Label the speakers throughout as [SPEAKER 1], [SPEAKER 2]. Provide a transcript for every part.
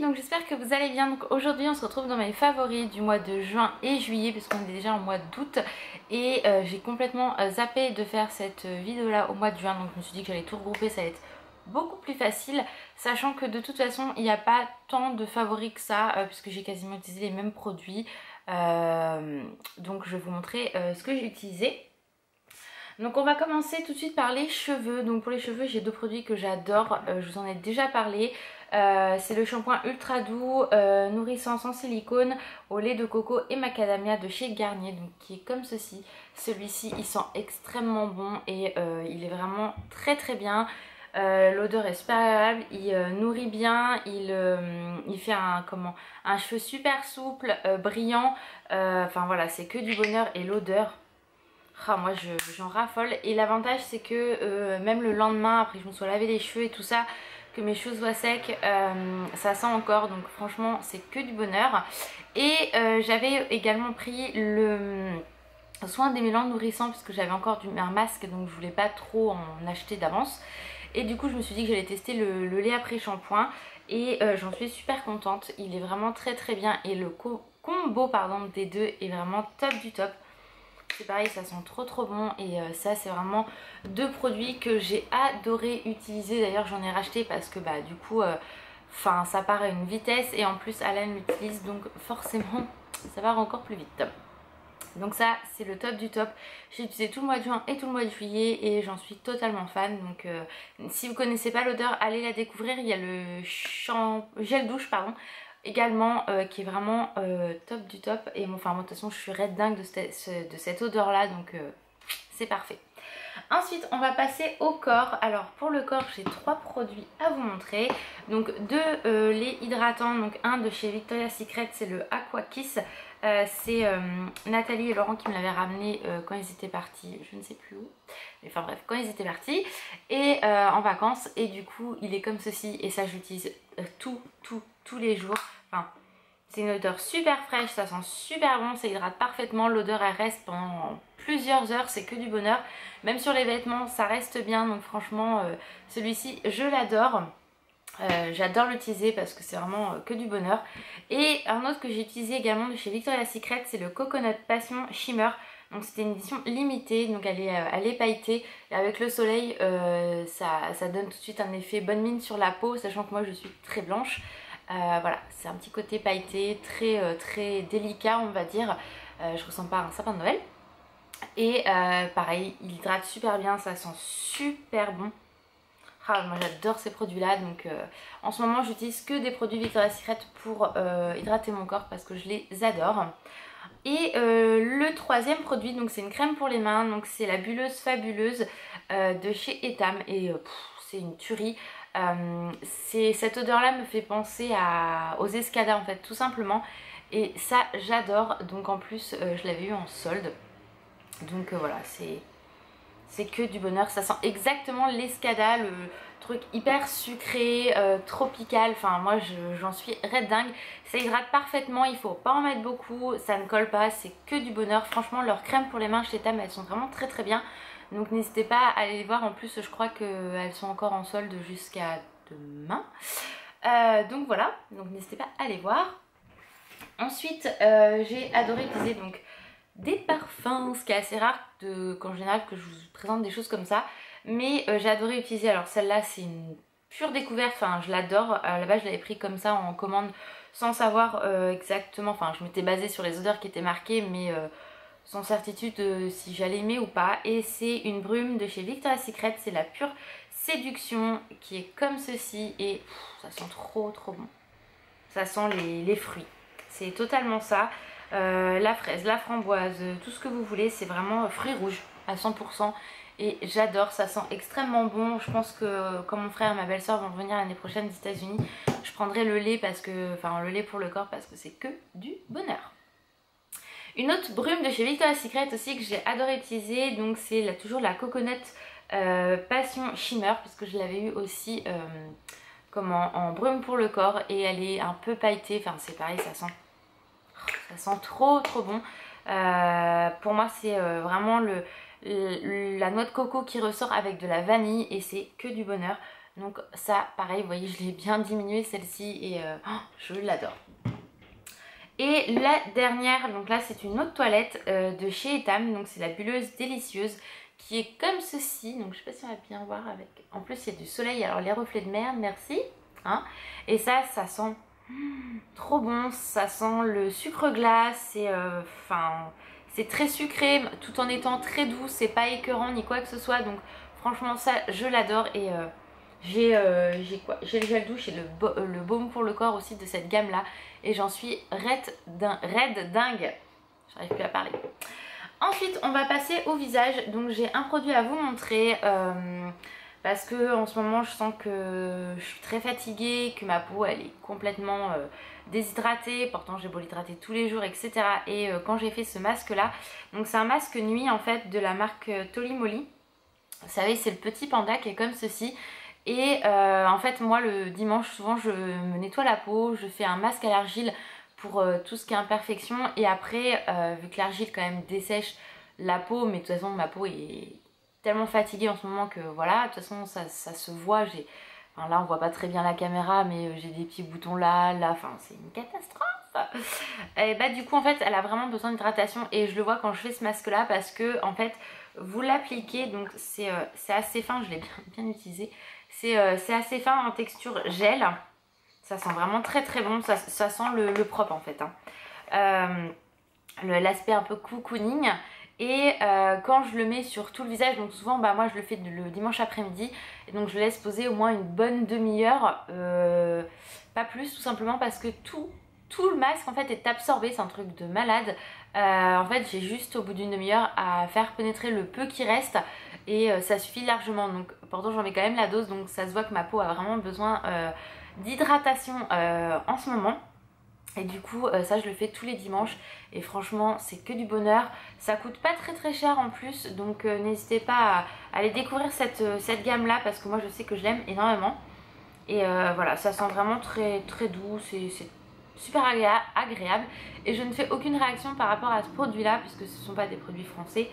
[SPEAKER 1] donc j'espère que vous allez bien. Donc aujourd'hui on se retrouve dans mes favoris du mois de juin et juillet puisqu'on est déjà en mois d'août. Et j'ai complètement zappé de faire cette vidéo là au mois de juin. Donc je me suis dit que j'allais tout regrouper, ça allait être beaucoup plus facile. Sachant que de toute façon il n'y a pas tant de favoris que ça puisque j'ai quasiment utilisé les mêmes produits. Donc je vais vous montrer ce que j'ai utilisé. Donc on va commencer tout de suite par les cheveux. Donc pour les cheveux j'ai deux produits que j'adore, je vous en ai déjà parlé. C'est le shampoing ultra doux, nourrissant sans silicone, au lait de coco et macadamia de chez Garnier, donc qui est comme ceci. Celui-ci il sent extrêmement bon et il est vraiment très très bien. L'odeur est super agréable, il nourrit bien, il fait un cheveu super souple, brillant. Enfin voilà, c'est que du bonheur et l'odeur. Ah, moi j'en raffole et l'avantage c'est que même le lendemain après que je me sois lavé les cheveux et tout ça, que mes cheveux soient secs, ça sent encore, donc franchement c'est que du bonheur. Et j'avais également pris le soin démêlant nourrissant parce que j'avais encore un masque, donc je voulais pas trop en acheter d'avance. Et du coup je me suis dit que j'allais tester le lait après shampoing et j'en suis super contente, il est vraiment très très bien et le combo pardon des deux est vraiment top du top. C'est pareil, ça sent trop trop bon et ça c'est vraiment deux produits que j'ai adoré utiliser. D'ailleurs j'en ai racheté parce que bah du coup ça part à une vitesse et en plus Alan l'utilise, donc forcément ça part encore plus vite. Donc ça c'est le top du top. J'ai utilisé tout le mois de juin et tout le mois de juillet et j'en suis totalement fan. Donc si vous connaissez pas l'odeur, allez la découvrir. Il y a le gel douche pardon également qui est vraiment top du top. Et bon, enfin moi de toute façon je suis red dingue de cette odeur là, donc c'est parfait. Ensuite on va passer au corps. Alors pour le corps j'ai trois produits à vous montrer. Donc deux laits hydratants, donc un de chez Victoria's Secret, c'est le Aqua Kiss. C'est Nathalie et Laurent qui me l'avaient ramené quand ils étaient partis, je ne sais plus où, mais enfin bref, quand ils étaient partis et en vacances, et du coup il est comme ceci et ça j'utilise tous les jours. Enfin c'est une odeur super fraîche, ça sent super bon, ça hydrate parfaitement, l'odeur elle reste pendant plusieurs heures, c'est que du bonheur. Même sur les vêtements ça reste bien, donc franchement celui-ci je l'adore. J'adore l'utiliser parce que c'est vraiment que du bonheur. Et un autre que j'ai utilisé également de chez Victoria's Secret, c'est le Coconut Passion Shimmer. Donc c'était une édition limitée, donc elle est pailletée et avec le soleil ça donne tout de suite un effet bonne mine sur la peau, sachant que moi je suis très blanche. Voilà, c'est un petit côté pailleté, très délicat on va dire. Je ressemble pas à un sapin de Noël. Et pareil, il hydrate super bien, ça sent super bon. Ah, moi j'adore ces produits là, donc en ce moment j'utilise que des produits Victoria's Secret pour hydrater mon corps parce que je les adore. Et le troisième produit, donc c'est une crème pour les mains, donc c'est la Bulleuse Fabuleuse de chez Etam et c'est une tuerie. Cette odeur là me fait penser aux Escada en fait, tout simplement, et ça j'adore. Donc en plus je l'avais eu en solde, donc voilà, c'est que du bonheur, ça sent exactement l'Escada, le truc hyper sucré, tropical, enfin moi j'en suis red dingue. Ça hydrate parfaitement, il faut pas en mettre beaucoup, ça ne colle pas, c'est que du bonheur. Franchement leurs crèmes pour les mains chez Tam, elles sont vraiment très très bien. Donc n'hésitez pas à aller les voir, en plus je crois qu'elles sont encore en solde jusqu'à demain. Donc voilà, donc n'hésitez pas à aller voir. Ensuite j'ai adoré utiliser donc des parfums, ce qui est assez rare qu'en général que je vous présente des choses comme ça, mais j'ai adoré utiliser. Alors celle-là c'est une pure découverte, enfin je l'adore. À la base je l'avais pris comme ça en commande sans savoir exactement, enfin je m'étais basée sur les odeurs qui étaient marquées, mais sans certitude si j'allais aimer ou pas. Et c'est une brume de chez Victoria's Secret, c'est la pure séduction qui est comme ceci et ça sent trop bon. Ça sent les fruits, c'est totalement ça. La fraise, la framboise, tout ce que vous voulez, c'est vraiment fruits rouges à 100% et j'adore, ça sent extrêmement bon. Je pense que quand mon frère et ma belle-sœur vont revenir l'année prochaine des États-Unis, je prendrai le lait parce que, enfin le lait pour le corps parce que c'est que du bonheur. Une autre brume de chez Victoria's Secret aussi que j'ai adoré utiliser, donc c'est toujours la Coconut Passion Shimmer parce que je l'avais eu aussi en brume pour le corps et elle est un peu pailletée, enfin c'est pareil, ça sent trop bon. Pour moi c'est vraiment la noix de coco qui ressort avec de la vanille et c'est que du bonheur. Donc ça pareil, vous voyez, je l'ai bien diminué celle-ci et je l'adore. Et la dernière, donc là c'est une autre toilette de chez Etam, donc c'est la bulleuse délicieuse qui est comme ceci, donc je sais pas si on va bien voir avec, en plus il y a du soleil, alors les reflets de mer, merci, hein. Et ça sent trop bon, ça sent le sucre glace, c'est très sucré tout en étant très doux, c'est pas écœurant ni quoi que ce soit, donc franchement ça je l'adore. Et j'ai le gel douche et le baume pour le corps aussi de cette gamme là et j'en suis raide dingue, j'arrive plus à parler. Ensuite on va passer au visage, donc j'ai un produit à vous montrer parce que en ce moment je sens que je suis très fatiguée, que ma peau elle est complètement déshydratée, pourtant j'ai beau l'hydrater tous les jours etc. Et quand j'ai fait ce masque là, donc c'est un masque nuit en fait de la marque Tolimoly, vous savez c'est le petit panda qui est comme ceci. Et en fait moi le dimanche souvent je me nettoie la peau, je fais un masque à l'argile pour tout ce qui est imperfection et après vu que l'argile quand même dessèche la peau, mais de toute façon ma peau est tellement fatiguée en ce moment que voilà, de toute façon ça se voit, enfin, là on voit pas très bien la caméra mais j'ai des petits boutons là, enfin c'est une catastrophe. Et bah du coup en fait elle a vraiment besoin d'hydratation et je le vois quand je fais ce masque là parce que en fait vous l'appliquez, donc c'est assez fin, je l'ai bien utilisé, c'est assez fin en texture gel, ça sent vraiment très très bon, ça sent le propre en fait, hein. L'aspect un peu cocooning. Et quand je le mets sur tout le visage, donc souvent bah, moi je le fais le dimanche après-midi, et donc je le laisse poser au moins une bonne demi-heure, pas plus, tout simplement parce que tout le masque en fait est absorbé, c'est un truc de malade. En fait j'ai juste au bout d'une demi-heure à faire pénétrer le peu qui reste et ça suffit largement, donc pourtant j'en mets quand même la dose, donc ça se voit que ma peau a vraiment besoin d'hydratation en ce moment. Et du coup ça je le fais tous les dimanches et franchement c'est que du bonheur, ça coûte pas très cher en plus, donc n'hésitez pas à aller découvrir cette gamme là parce que moi je sais que je l'aime énormément. Et voilà, ça sent vraiment très doux, c'est super agréable et je ne fais aucune réaction par rapport à ce produit là puisque ce ne sont pas des produits français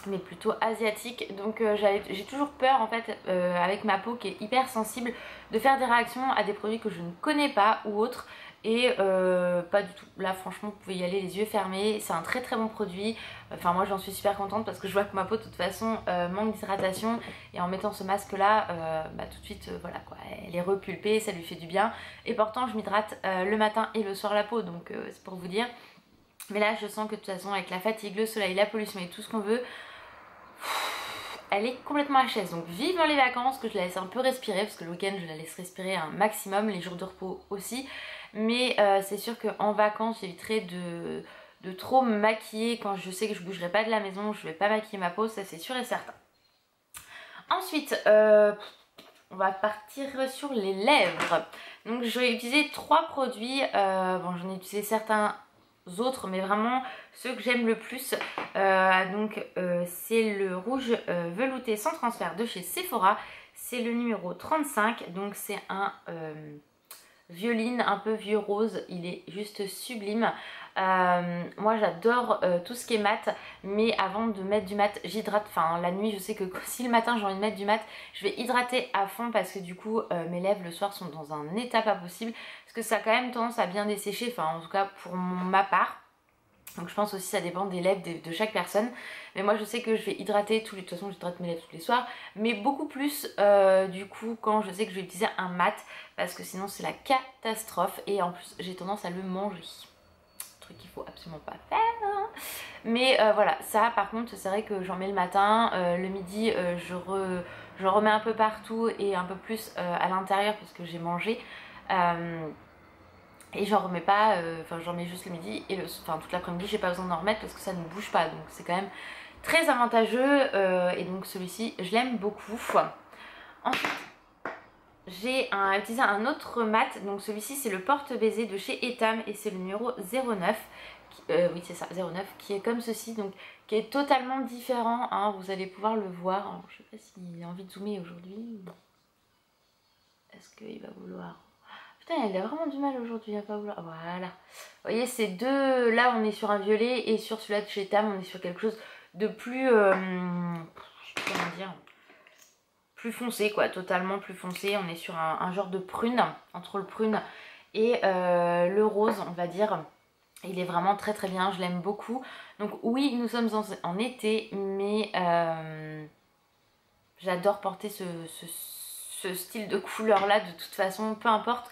[SPEAKER 1] mais plutôt asiatiques, donc j'ai toujours peur en fait avec ma peau qui est hyper sensible de faire des réactions à des produits que je ne connais pas ou autres. Et pas du tout, là franchement vous pouvez y aller les yeux fermés, c'est un très bon produit. Enfin moi j'en suis super contente parce que je vois que ma peau de toute façon manque d'hydratation et en mettant ce masque là bah, tout de suite voilà quoi, elle est repulpée, ça lui fait du bien. Et pourtant je m'hydrate le matin et le soir la peau, donc c'est pour vous dire. Mais là je sens que de toute façon avec la fatigue, le soleil, la pollution et tout ce qu'on veut, elle est complètement HS. Donc vivement les vacances, que je la laisse un peu respirer parce que le week-end je la laisse respirer un maximum, les jours de repos aussi. Mais c'est sûr qu'en vacances j'éviterai de trop me maquiller quand je sais que je bougerai pas de la maison, je vais pas maquiller ma peau, ça c'est sûr et certain. Ensuite on va partir sur les lèvres. Donc je vais utiliser 3 produits, bon j'en ai utilisé certains autres mais vraiment ceux que j'aime le plus. Donc c'est le rouge velouté sans transfert de chez Sephora, c'est le numéro 35, donc c'est un violine un peu vieux rose, il est juste sublime. Moi j'adore tout ce qui est mat, mais avant de mettre du mat j'hydrate, enfin la nuit je sais que si le matin j'ai envie de mettre du mat je vais hydrater à fond parce que du coup mes lèvres le soir sont dans un état pas possible parce que ça a quand même tendance à bien dessécher, enfin en tout cas pour ma part. Donc je pense aussi ça dépend des lèvres de chaque personne. Mais moi je sais que je vais hydrater de toute façon j'hydrate mes lèvres tous les soirs. Mais beaucoup plus du coup quand je sais que je vais utiliser un mat. Parce que sinon c'est la catastrophe. Et en plus j'ai tendance à le manger. Truc qu'il faut absolument pas faire. Mais voilà, ça par contre c'est vrai que j'en mets le matin. Le midi je remets un peu partout et un peu plus à l'intérieur parce que j'ai mangé. Et j'en remets pas, enfin j'en mets juste le midi et toute l'après-midi j'ai pas besoin d'en remettre parce que ça ne bouge pas, donc c'est quand même très avantageux et donc celui-ci je l'aime beaucoup. Ensuite j'ai utilisé un autre mat, donc celui-ci c'est le porte-baiser de chez Etam et c'est le numéro 09, oui c'est ça, 09, qui est comme ceci, donc qui est totalement différent, hein, vous allez pouvoir le voir. Alors, je sais pas s'il a envie de zoomer aujourd'hui, est-ce qu'il va vouloir... Putain, elle a vraiment du mal aujourd'hui à pas vouloir. Voilà. Vous voyez, ces deux, là on est sur un violet et sur celui-là de chez Tam on est sur quelque chose de plus, je sais pas comment dire, plus foncé quoi, totalement plus foncé. On est sur un genre de prune, entre le prune et le rose on va dire. Il est vraiment très très bien, je l'aime beaucoup. Donc oui, nous sommes en été, mais j'adore porter ce style de couleur là de toute façon, peu importe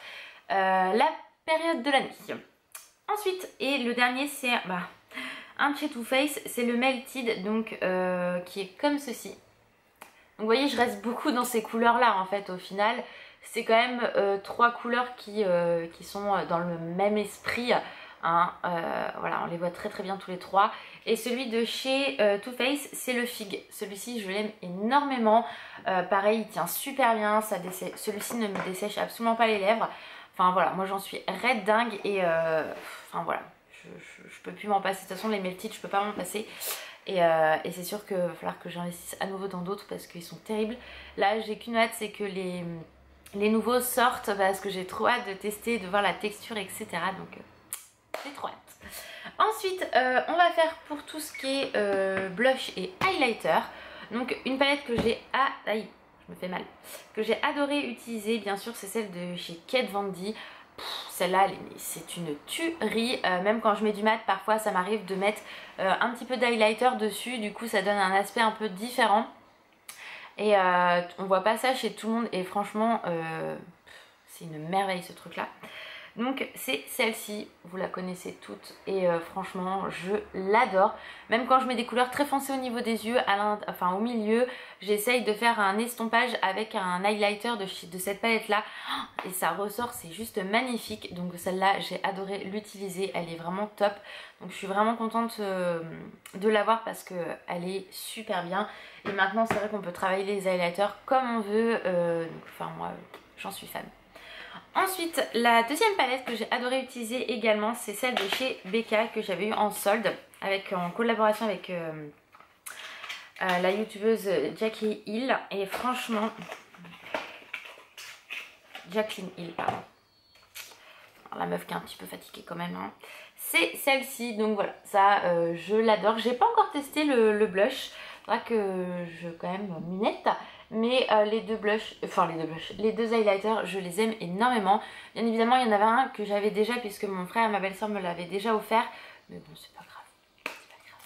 [SPEAKER 1] la période de l'année. Ensuite, et le dernier c'est un de chez Too Faced, c'est le Melted, donc qui est comme ceci. Donc vous voyez, je reste beaucoup dans ces couleurs là en fait au final. C'est quand même trois couleurs qui sont dans le même esprit. Hein, voilà, on les voit très très bien tous les trois. Et celui de chez Too Faced, c'est le Fig. Celui-ci, je l'aime énormément. Pareil, il tient super bien. Celui-ci ne me dessèche absolument pas les lèvres. Enfin voilà, moi j'en suis red dingue. Et enfin voilà, je peux plus m'en passer. De toute façon, les Melted, je peux pas m'en passer. Et c'est sûr qu'il va falloir que j'investisse à nouveau dans d'autres parce qu'ils sont terribles. Là, j'ai qu'une hâte, c'est que les nouveaux sortent parce que j'ai trop hâte de tester, de voir la texture, etc. Donc j'ai trop hâte. Ensuite, on va faire pour tout ce qui est blush et highlighter. Donc une palette que j'ai aïe, je me fais mal. Que j'ai adoré utiliser, bien sûr, c'est celle de chez Kat Von D. Celle-là, c'est une tuerie. Même quand je mets du mat, parfois ça m'arrive de mettre un petit peu d'highlighter dessus. Du coup, ça donne un aspect un peu différent. Et on voit pas ça chez tout le monde. Et franchement, c'est une merveille ce truc-là. Donc c'est celle-ci, vous la connaissez toutes et franchement je l'adore. Même quand je mets des couleurs très foncées au niveau des yeux, enfin au milieu, j'essaye de faire un estompage avec un highlighter de cette palette là et ça ressort, c'est juste magnifique. Donc celle-là j'ai adoré l'utiliser, elle est vraiment top. Donc je suis vraiment contente de l'avoir parce qu'elle est super bien. Et maintenant c'est vrai qu'on peut travailler les highlighters comme on veut, donc, enfin moi j'en suis fan. Ensuite, la deuxième palette que j'ai adoré utiliser également, c'est celle de chez Becca que j'avais eu en solde en collaboration avec la youtubeuse Jackie Hill. Et franchement, Jacqueline Hill, pardon. Alors, la meuf qui est un petit peu fatiguée quand même. Hein. C'est celle-ci, donc voilà, ça je l'adore. J'ai pas encore testé le blush, faudra que je quand même m'y mette. Mais les deux highlighters, je les aime énormément. Bien évidemment, il y en avait un que j'avais déjà puisque mon frère et ma belle-sœur me l'avaient déjà offert. Mais bon, c'est pas grave. C'est pas grave.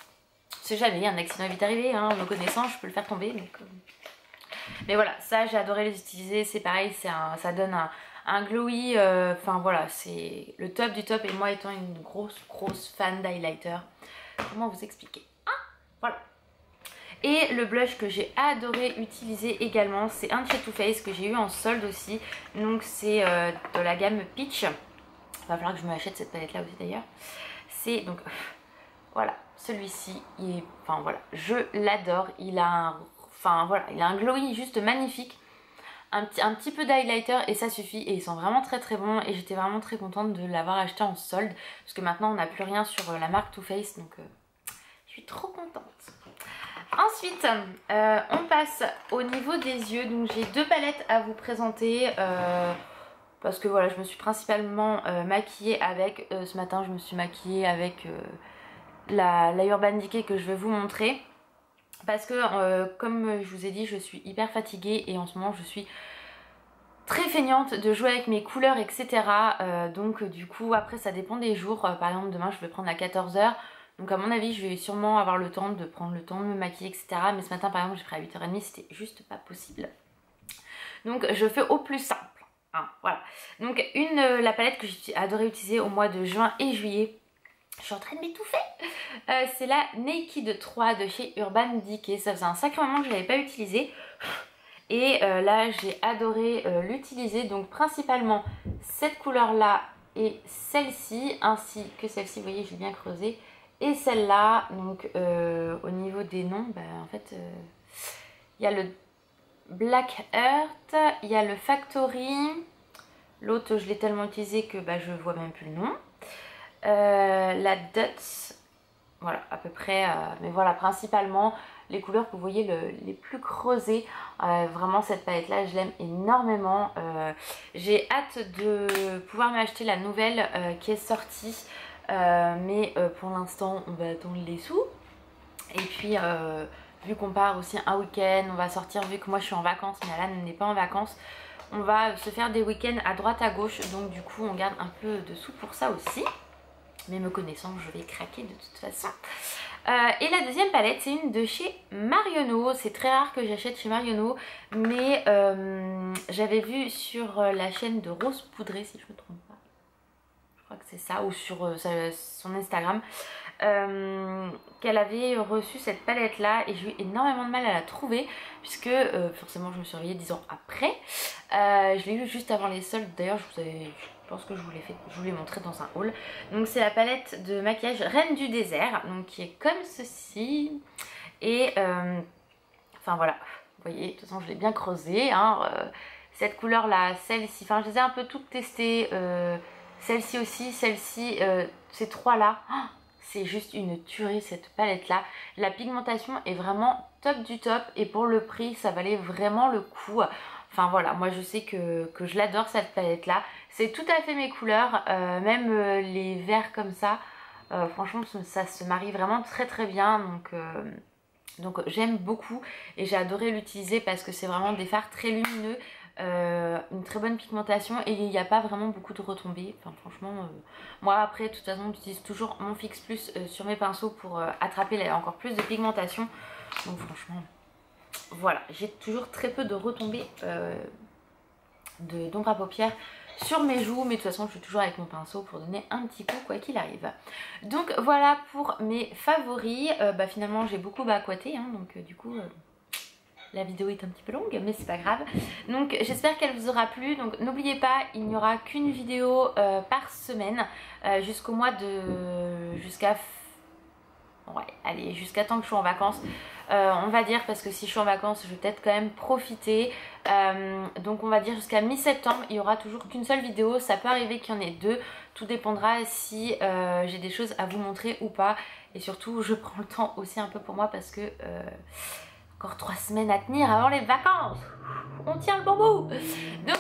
[SPEAKER 1] C'est jamais, un accident est vite arrivé, hein, me connaissant, je peux le faire tomber. Donc, mais voilà, ça j'ai adoré les utiliser. C'est pareil, ça donne un glowy. Enfin voilà, c'est le top du top. Et moi étant une grosse fan d'highlighter, comment vous expliquer? Ah, voilà. Et le blush que j'ai adoré utiliser également, c'est un de chez Too Faced que j'ai eu en solde aussi. Donc c'est de la gamme Peach. Il va falloir que je me achète cette palette là aussi d'ailleurs. C'est donc, voilà, celui-ci, enfin voilà, je l'adore. Il a un glowy juste magnifique. Un petit peu d'highlighter et ça suffit. Et ils sont vraiment très très bons. Et j'étais vraiment très contente de l'avoir acheté en solde. Parce que maintenant on n'a plus rien sur la marque Too Faced. Donc je suis trop contente. Ensuite, on passe au niveau des yeux. Donc j'ai deux palettes à vous présenter parce que voilà, je me suis principalement maquillée avec. Ce matin, je me suis maquillée avec la Urban Decay que je vais vous montrer. Parce que comme je vous ai dit, je suis hyper fatiguée et en ce moment je suis très feignante de jouer avec mes couleurs, etc. Donc du coup, après ça dépend des jours. Par exemple, demain je vais prendre à 14 h. Donc à mon avis je vais sûrement avoir le temps de prendre le temps de me maquiller, etc. Mais ce matin par exemple j'ai pris à 8 h 30, c'était juste pas possible. Donc je fais au plus simple. Hein, voilà. Donc la palette que j'ai adoré utiliser au mois de juin et juillet. Je suis en train de m'étouffer. C'est la Naked 3 de chez Urban Decay. Ça faisait un sacré moment que je ne l'avais pas utilisée. Et là j'ai adoré l'utiliser. Donc principalement cette couleur là et celle-ci. Ainsi que celle-ci, vous voyez j'ai bien creusé. Et celle-là, donc au niveau des noms, en fait, il y a le Black Earth, il y a le Factory. L'autre, je l'ai tellement utilisé que je vois même plus le nom. La Dots, voilà, à peu près. Mais voilà, principalement, les couleurs que vous voyez les plus creusées. Vraiment, cette palette-là, je l'aime énormément. J'ai hâte de pouvoir m'acheter la nouvelle qui est sortie. Mais pour l'instant on va attendre les sous et puis vu qu'on part aussi un week-end, on va sortir, vu que moi je suis en vacances mais Alan n'est pas en vacances, on va se faire des week-ends à droite à gauche, donc du coup on garde un peu de sous pour ça aussi. Mais me connaissant, je vais craquer de toute façon. Et la deuxième palette, c'est une de chez Marionneau. C'est très rare que j'achète chez Marionneau, mais j'avais vu sur la chaîne de Rose Poudrée, si je me trompe pas. Je crois que c'est ça, ou sur son Instagram. Qu'elle avait reçu cette palette là et j'ai eu énormément de mal à la trouver puisque forcément je me suis réveillée 10 ans après. Je l'ai eu juste avant les soldes, d'ailleurs je pense que je vous l'ai montré dans un haul. Donc c'est la palette de maquillage Reine du désert, donc qui est comme ceci et enfin voilà, vous voyez, de toute façon je l'ai bien creusé hein, cette couleur là, celle-ci, enfin je les ai un peu toutes testées, celle-ci aussi, celle-ci, ces trois là. Oh, c'est juste une tuerie cette palette là. La pigmentation est vraiment top du top et pour le prix ça valait vraiment le coup. Enfin voilà, moi je sais que je l'adore cette palette là. C'est tout à fait mes couleurs, même les verts comme ça. Franchement ça se marie vraiment très très bien. Donc j'aime beaucoup et j'ai adoré l'utiliser parce que c'est vraiment des fards très lumineux. Une très bonne pigmentation et il n'y a pas vraiment beaucoup de retombées. Enfin franchement moi après de toute façon j'utilise toujours mon Fix Plus sur mes pinceaux pour attraper encore plus de pigmentation. Donc franchement voilà, j'ai toujours très peu de retombées d'ombre à paupières sur mes joues, mais de toute façon je suis toujours avec mon pinceau pour donner un petit coup quoi qu'il arrive. Donc voilà pour mes favoris. Finalement j'ai beaucoup aquaté hein, donc du coup la vidéo est un petit peu longue mais c'est pas grave. Donc j'espère qu'elle vous aura plu. Donc n'oubliez pas, il n'y aura qu'une vidéo par semaine jusqu'au mois de... jusqu'à temps que je suis en vacances. On va dire, parce que si je suis en vacances je vais peut-être quand même profiter. Donc on va dire jusqu'à mi-septembre il n'y aura toujours qu'une seule vidéo. Ça peut arriver qu'il y en ait deux, tout dépendra si j'ai des choses à vous montrer ou pas. Et surtout je prends le temps aussi un peu pour moi parce que encore 3 semaines à tenir avant les vacances. On tient le bon bout. Donc